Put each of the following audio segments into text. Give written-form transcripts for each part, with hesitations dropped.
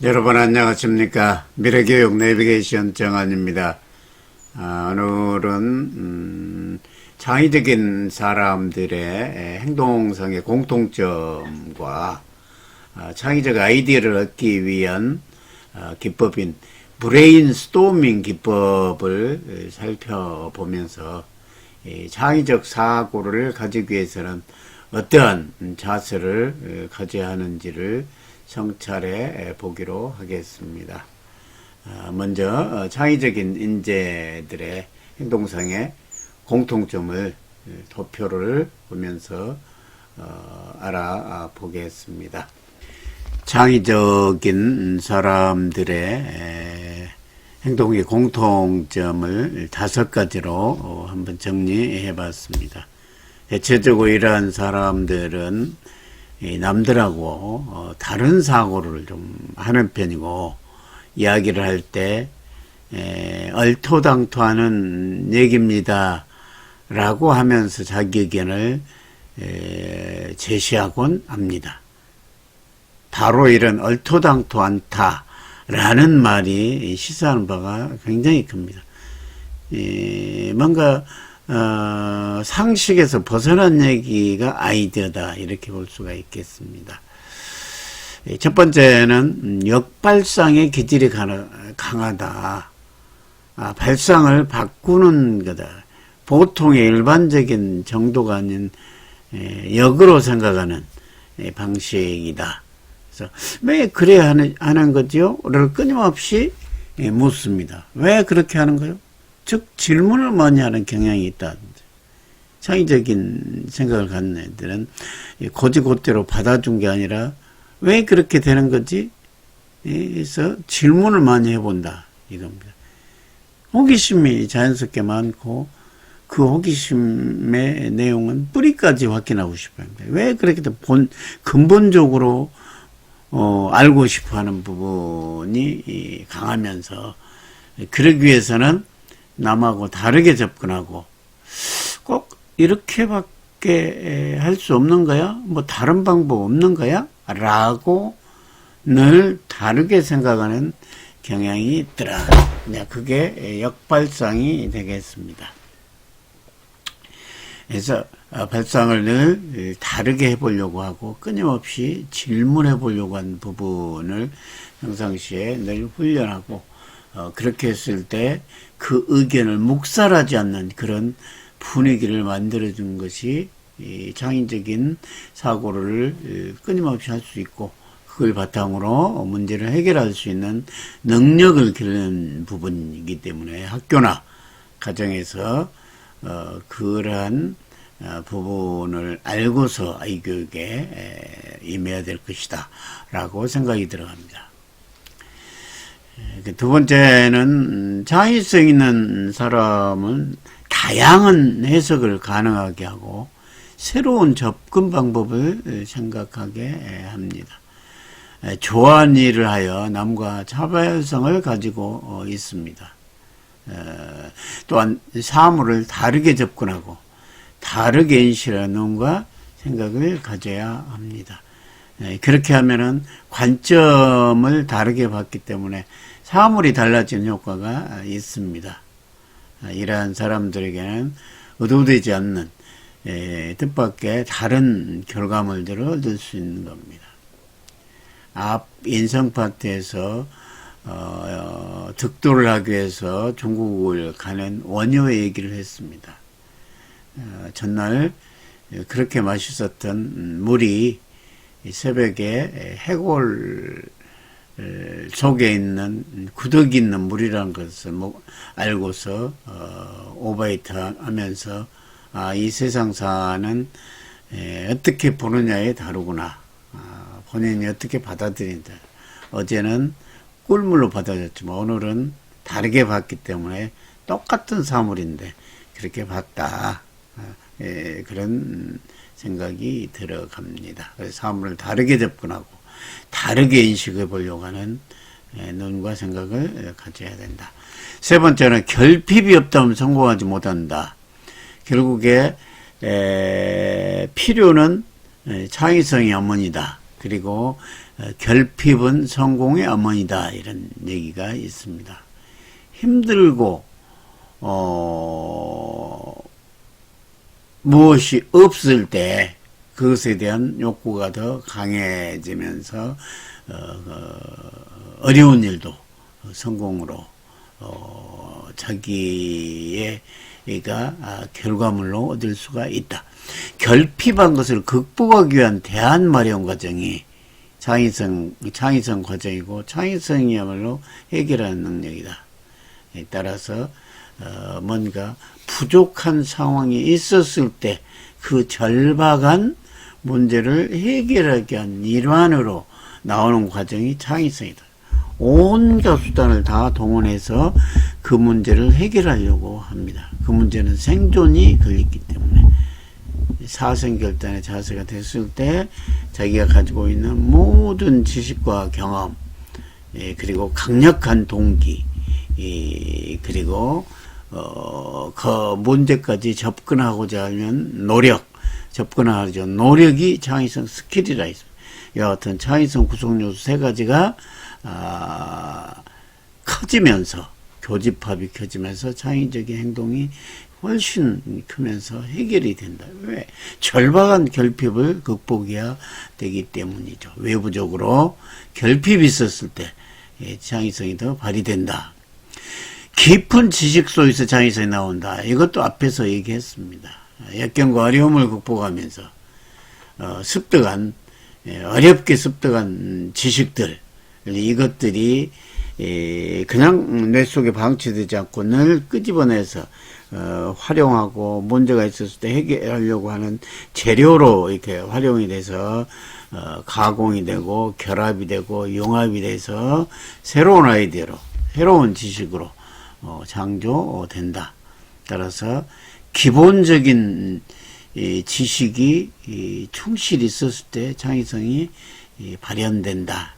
여러분 안녕하십니까. 미래교육 내비게이션 정한입니다. 오늘은 창의적인 사람들의 행동성의 공통점과 창의적 아이디어를 얻기 위한 기법인 브레인스토밍 기법을 살펴보면서 창의적 사고를 가지기 위해서는 어떠한 자세를 가져야 하는지를 성찰해 보기로 하겠습니다. 먼저 창의적인 인재들의 행동상의 공통점을 도표를 보면서 알아보겠습니다. 창의적인 사람들의 행동의 공통점을 5가지로 한번 정리해 봤습니다. 대체적으로 이러한 사람들은 남들하고 다른 사고를 좀 하는 편이고, 이야기를 할 때 얼토당토하는 얘기입니다 라고 하면서 자기 의견을 제시하곤 합니다. 바로 이런 얼토당토 않다 라는 말이 시사하는 바가 굉장히 큽니다. 뭔가 상식에서 벗어난 얘기가 아이디어다, 이렇게 볼 수가 있겠습니다. 첫 번째는 역발상의 기질이 강하다. 발상을 바꾸는 거다. 보통의 일반적인 정도가 아닌 역으로 생각하는 방식이다. 그래서 왜 그래야 하는 거지요? 를 끊임없이 묻습니다. 왜 그렇게 하는 거요? 즉 질문을 많이 하는 경향이 있다. 창의적인 생각을 갖는 애들은 고지고대로 받아준 게 아니라 왜 그렇게 되는 거지? 그래서 질문을 많이 해본다, 이겁니다. 호기심이 자연스럽게 많고, 그 호기심의 내용은 뿌리까지 확인하고 싶어 합니다. 왜 그렇게 근본적으로 알고 싶어 하는 부분이 강하면서, 그러기 위해서는 남하고 다르게 접근하고, 꼭 이렇게밖에 할 수 없는 거야? 뭐 다른 방법 없는 거야? 라고 늘 다르게 생각하는 경향이 있더라. 그게 역발상이 되겠습니다. 그래서 발상을 늘 다르게 해보려고 하고, 끊임없이 질문해 보려고 하는 부분을 평상시에 늘 훈련하고, 그렇게 했을 때 그 의견을 묵살하지 않는 그런 분위기를 만들어준 것이 창의적인 사고를 끊임없이 할 수 있고, 그걸 바탕으로 문제를 해결할 수 있는 능력을 기르는 부분이기 때문에 학교나 가정에서 그러한 부분을 알고서 아이교육에 임해야 될 것이다 라고 생각이 들어갑니다. 두 번째는 창의성 있는 사람은 다양한 해석을 가능하게 하고 새로운 접근 방법을 생각하게 합니다. 좋아하는 일을 하여 남과 차별성을 가지고 있습니다. 또한 사물을 다르게 접근하고 다르게 인식하는 눈과 생각을 가져야 합니다. 그렇게 하면은 관점을 다르게 봤기 때문에 사물이 달라지는 효과가 있습니다. 이러한 사람들에게는 의도되지 않는 뜻밖의 다른 결과물들을 얻을 수 있는 겁니다. 앞 인성 파트에서 득도를 하기 위해서 중국을 가는 원효의 얘기를 했습니다. 전날 그렇게 맛있었던 물이 새벽에 해골 속에 있는 구더기 있는 물이라는 것을 알고서 오바이트 하면서 이 세상사는 어떻게 보느냐에 다르구나, 본인이 어떻게 받아들인다. 어제는 꿀물로 받아줬지만 오늘은 다르게 봤기 때문에 똑같은 사물인데 그렇게 봤다, 그런 생각이 들어갑니다. 그래서 사물을 다르게 접근하고 다르게 인식해 보려고 하는 눈과 생각을 가져야 된다. 세 번째는 결핍이 없다면 성공하지 못한다. 결국에 필요는 창의성이 어머니다. 그리고 결핍은 성공의 어머니다 이런 얘기가 있습니다. 힘들고 무엇이 없을 때 그것에 대한 욕구가 더 강해지면서 어려운 일도 성공으로 자기의 결과물로 얻을 수가 있다. 결핍한 것을 극복하기 위한 대안 마련 과정이 창의성 과정이고, 창의성이야말로 해결하는 능력이다. 따라서 뭔가 부족한 상황이 있었을 때 그 절박한 문제를 해결하기 위한 일환으로 나오는 과정이 창의성이다. 온갖 수단을 다 동원해서 그 문제를 해결하려고 합니다. 그 문제는 생존이 걸렸기 때문에 사생결단의 자세가 됐을 때 자기가 가지고 있는 모든 지식과 경험, 그리고 강력한 동기, 그리고 그 문제까지 접근하고자 하면 접근하죠. 노력이 창의성 스킬이라 있습니다. 여하튼 창의성 구성요소 세 가지가 커지면서, 교집합이 커지면서 창의적인 행동이 훨씬 크면서 해결이 된다. 왜? 절박한 결핍을 극복해야 되기 때문이죠. 외부적으로 결핍이 있었을 때 창의성이 더 발휘된다. 깊은 지식 속에서 창의성이 나온다. 이것도 앞에서 얘기했습니다. 역경과 어려움을 극복하면서 습득한, 어렵게 습득한 지식들, 이것들이 그냥 뇌 속에 방치되지 않고 늘 끄집어내서 활용하고, 문제가 있었을 때 해결하려고 하는 재료로 이렇게 활용이 돼서 가공이 되고 결합이 되고 융합이 돼서 새로운 아이디어로, 새로운 지식으로 창조된다. 따라서 기본적인 지식이 충실히 있었을 때 창의성이 발현된다.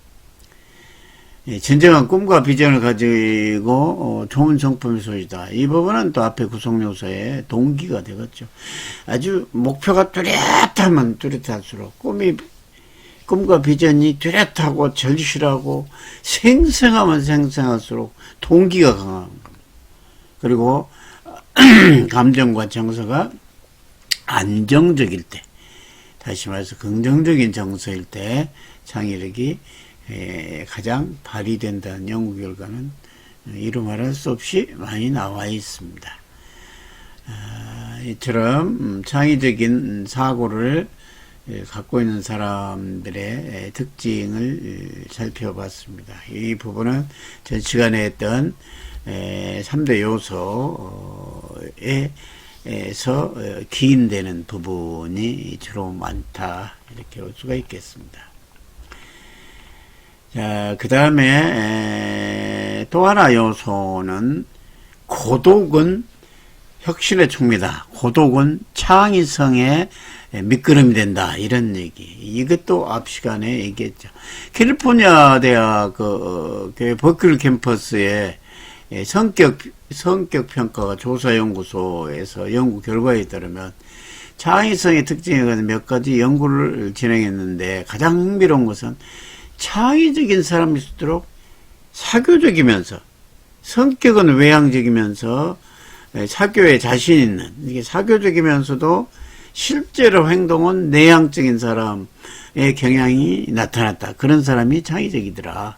진정한 꿈과 비전을 가지고 좋은 성품의 소유다. 이 부분은 또 앞에 구성요소의 동기가 되겠죠. 아주 목표가 뚜렷하면 뚜렷할수록, 꿈과 비전이 뚜렷하고 절실하고 생생하면 생생할수록 동기가 강한 겁니다. 그리고 감정과 정서가 안정적일 때, 다시 말해서 긍정적인 정서일 때 창의력이 가장 발휘된다는 연구 결과는 이루 말할 수 없이 많이 나와 있습니다. 이처럼 창의적인 사고를 갖고 있는 사람들의 특징을 살펴봤습니다. 이 부분은 전 시간에 했던 3대 요소에서 기인되는 부분이 주로 많다, 이렇게 볼 수가 있겠습니다. 자, 그 다음에 또 하나 요소는 고독은 혁신의 충미다. 고독은 창의성의 밑거름이 된다. 이런 얘기. 이것도 앞 시간에 얘기했죠. 캘리포니아 대학 버클리 캠퍼스의 성격 평가가 조사연구소에서 연구 결과에 따르면 창의성의 특징에 관한 몇 가지 연구를 진행했는데, 가장 흥미로운 것은 창의적인 사람일수록 사교적이면서, 성격은 외향적이면서 사교에 자신 있는, 이게 사교적이면서도 실제로 행동은 내향적인 사람의 경향이 나타났다. 그런 사람이 창의적이더라.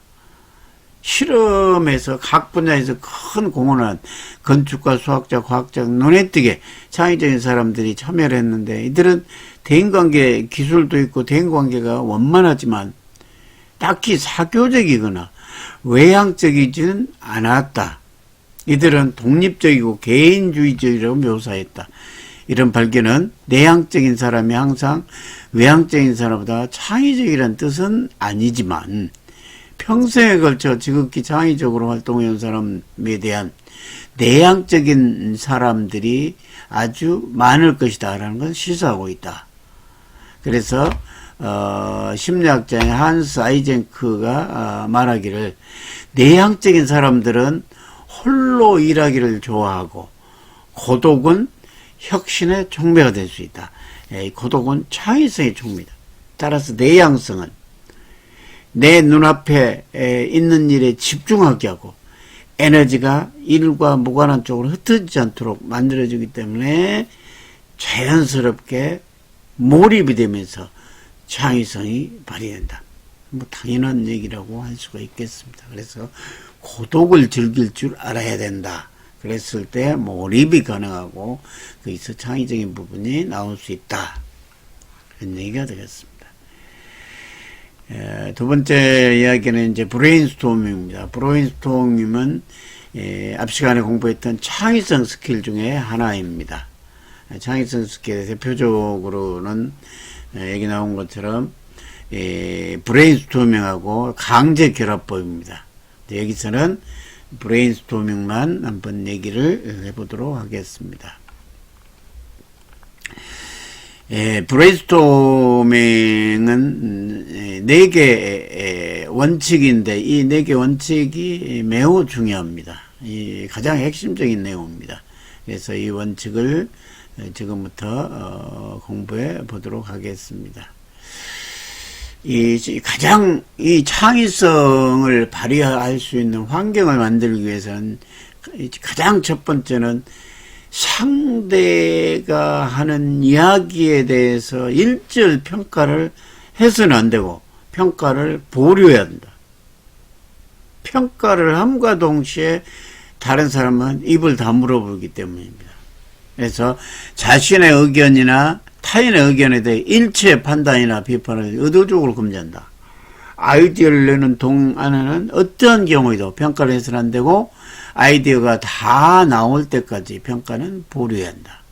실험에서 각 분야에서 큰 공헌한 건축가, 수학자, 과학자, 눈에 띄게 창의적인 사람들이 참여를 했는데, 이들은 대인관계 기술도 있고 대인관계가 원만하지만 딱히 사교적이거나 외향적이지는 않았다. 이들은 독립적이고 개인주의적이라고 묘사했다. 이런 발견은 내향적인 사람이 항상 외향적인 사람보다 창의적이라는 뜻은 아니지만, 평생에 걸쳐 지극히 창의적으로 활동해온 사람에 대한 내향적인 사람들이 아주 많을 것이다 라는 걸 시사하고 있다. 그래서 심리학자인 한스 아이젠크가 말하기를, 내향적인 사람들은 홀로 일하기를 좋아하고 고독은 혁신의 촉매가 될 수 있다. 고독은 창의성의 촉매다. 따라서 내향성은 내 눈앞에 있는 일에 집중하게 하고 에너지가 일과 무관한 쪽으로 흩어지지 않도록 만들어지기 때문에 자연스럽게 몰입이 되면서 창의성이 발휘된다. 뭐 당연한 얘기라고 할 수가 있겠습니다. 그래서 고독을 즐길 줄 알아야 된다. 그랬을 때 몰입이 가능하고 거기서 창의적인 부분이 나올 수 있다. 그런 얘기가 되겠습니다. 두 번째 이야기는 이제 브레인스토밍입니다. 브레인스토밍은 앞 시간에 공부했던 창의성 스킬 중에 하나입니다. 창의성 스킬의 대표적으로는 여기 나온 것처럼 브레인스토밍하고 강제 결합법입니다. 여기서는 브레인스토밍만 한번 얘기를 해보도록 하겠습니다. 브레인스토밍은 4개의 원칙인데 이 4개 원칙이 매우 중요합니다. 가장 핵심적인 내용입니다. 그래서 이 원칙을 지금부터 공부해 보도록 하겠습니다. 가장 이 창의성을 발휘할 수 있는 환경을 만들기 위해서는 가장 첫 번째는 상대가 하는 이야기에 대해서 일절 평가를 해서는 안 되고 평가를 보류해야 한다. 평가를 함과 동시에 다른 사람은 입을 다물어 버리기 때문입니다. 그래서 자신의 의견이나 타인의 의견에 대해 일체의 판단이나 비판을 의도적으로 금지한다. 아이디어를 내는 동안에는 어떠한 경우에도 평가를 해서는 안 되고 아이디어가 다 나올 때까지 평가는 보류해야 한다.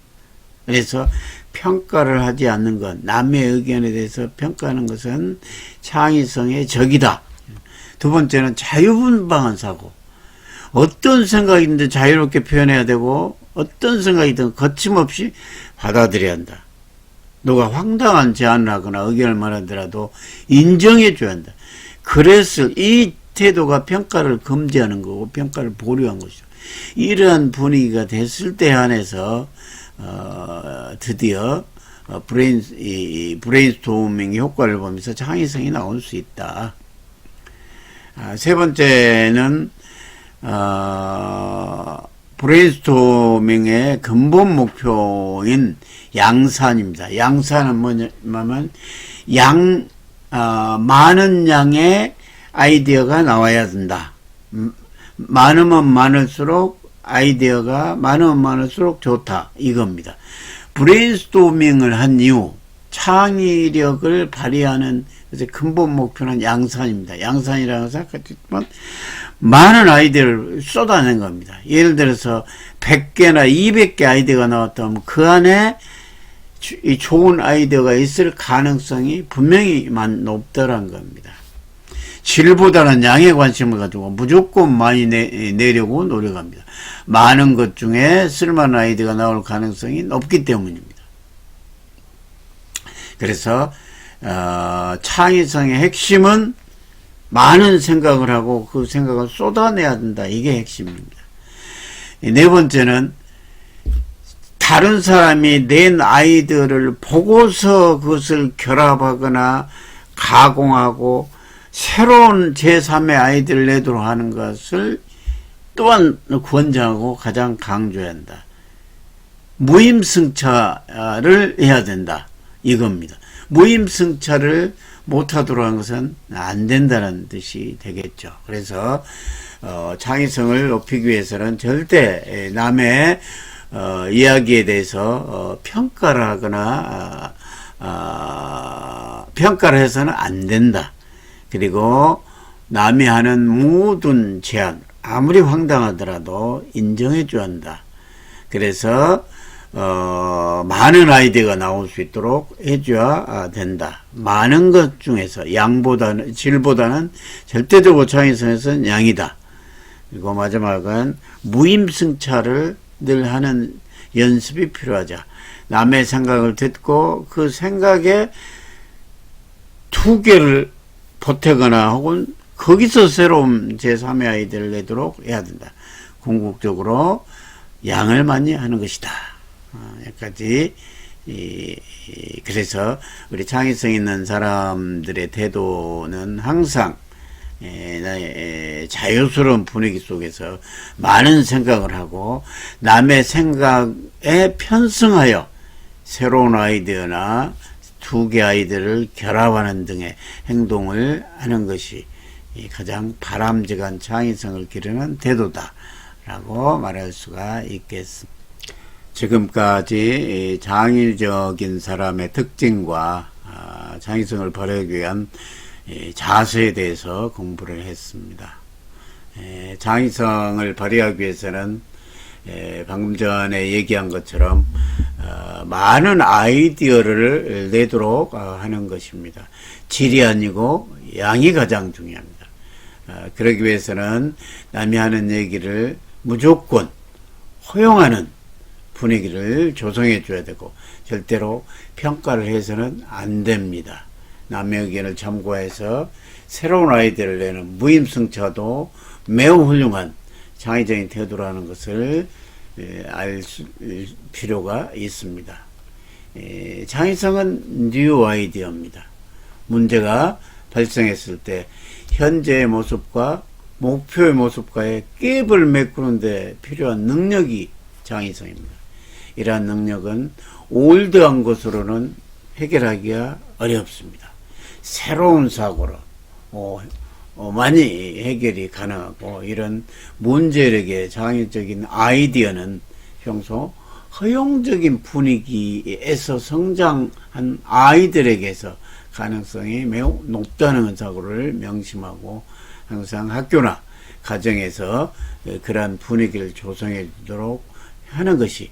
그래서 평가를 하지 않는 것, 남의 의견에 대해서 평가하는 것은 창의성의 적이다. 두 번째는 자유분방한 사고. 어떤 생각이든지 자유롭게 표현해야 되고 어떤 생각이든 거침없이 받아들여야 한다. 누가 황당한 제안을 하거나 의견을 말하더라도 인정해 줘야 한다. 그래서 이 태도가 평가를 금지하는 거고 평가를 보류한 것이죠. 이러한 분위기가 됐을 때 한해서 드디어 브레인스토밍의 효과를 보면서 창의성이 나올 수 있다. 세 번째는 브레인스토밍의 근본 목표인 양산입니다. 양산은 뭐냐면 많은 양의 아이디어가 나와야 된다. 많으면 많을수록 아이디어가 많으면 많을수록 좋다. 이겁니다. 브레인스토밍을 한 이후 창의력을 발휘하는 근본 목표는 양산입니다. 양산이라고 생각했지만 많은 아이디어를 쏟아낸 겁니다. 예를 들어서 100개나 200개 아이디어가 나왔다면 그 안에 이 좋은 아이디어가 있을 가능성이 분명히 높다는 겁니다. 질보다는 양에 관심을 가지고 무조건 많이 내려고 노력합니다. 많은 것 중에 쓸만한 아이디어가 나올 가능성이 높기 때문입니다. 그래서 창의성의 핵심은 많은 생각을 하고 그 생각을 쏟아내야 된다. 이게 핵심입니다. 네 번째는 다른 사람이 낸 아이디어를 보고서 그것을 결합하거나 가공하고 새로운 제3의 아이디어를 내도록 하는 것을 또한 권장하고 가장 강조해야 한다. 무임승차를 해야 된다. 이겁니다. 무임승차를 못하도록 하는 것은 안 된다는 뜻이 되겠죠. 그래서 창의성을 높이기 위해서는 절대 남의 이야기에 대해서 평가를 하거나 평가를 해서는 안 된다. 그리고 남이 하는 모든 제안 아무리 황당하더라도 인정해 줘야 한다. 그래서 많은 아이디어가 나올 수 있도록 해줘야 된다. 많은 것 중에서 양보다는 질보다는 절대적으로 창의성에서는 양이다. 그리고 마지막은 무임승차를 늘 하는 연습이 필요하자. 남의 생각을 듣고 그 생각에 2개를 보태거나 혹은 거기서 새로운 제3의 아이디어를 내도록 해야 된다. 궁극적으로 양을 많이 하는 것이다. 여기까지 그래서 우리 창의성 있는 사람들의 태도는 항상 자유스러운 분위기 속에서 많은 생각을 하고 남의 생각에 편승하여 새로운 아이디어나 두 개 아이디어를 결합하는 등의 행동을 하는 것이 가장 바람직한 창의성을 기르는 태도다라고 말할 수가 있겠습니다. 지금까지 창의적인 사람의 특징과 창의성을 발휘하기 위한 자세에 대해서 공부를 했습니다. 창의성을 발휘하기 위해서는 방금 전에 얘기한 것처럼 많은 아이디어를 내도록 하는 것입니다. 질이 아니고 양이 가장 중요합니다. 그러기 위해서는 남이 하는 얘기를 무조건 허용하는 분위기를 조성해 줘야 되고 절대로 평가를 해서는 안 됩니다. 남의 의견을 참고해서 새로운 아이디어를 내는 무임승차도 매우 훌륭한 창의적인 태도라는 것을 알 필요가 있습니다. 창의성은 뉴 아이디어입니다. 문제가 발생했을 때 현재의 모습과 목표의 모습과의 갭을 메꾸는 데 필요한 능력이 창의성입니다. 이러한 능력은 올드한 것으로는 해결하기가 어렵습니다. 새로운 사고로 많이 해결이 가능하고 이런 문제력의 창의적인 아이디어는 평소 허용적인 분위기에서 성장한 아이들에게서 가능성이 매우 높다는 사고를 명심하고 항상 학교나 가정에서 그러한 분위기를 조성해 주도록 하는 것이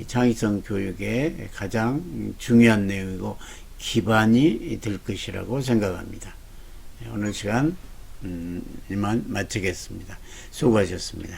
창의성 교육의 가장 중요한 내용이고 기반이 될 것이라고 생각합니다. 오늘 시간 이만 마치겠습니다. 수고하셨습니다.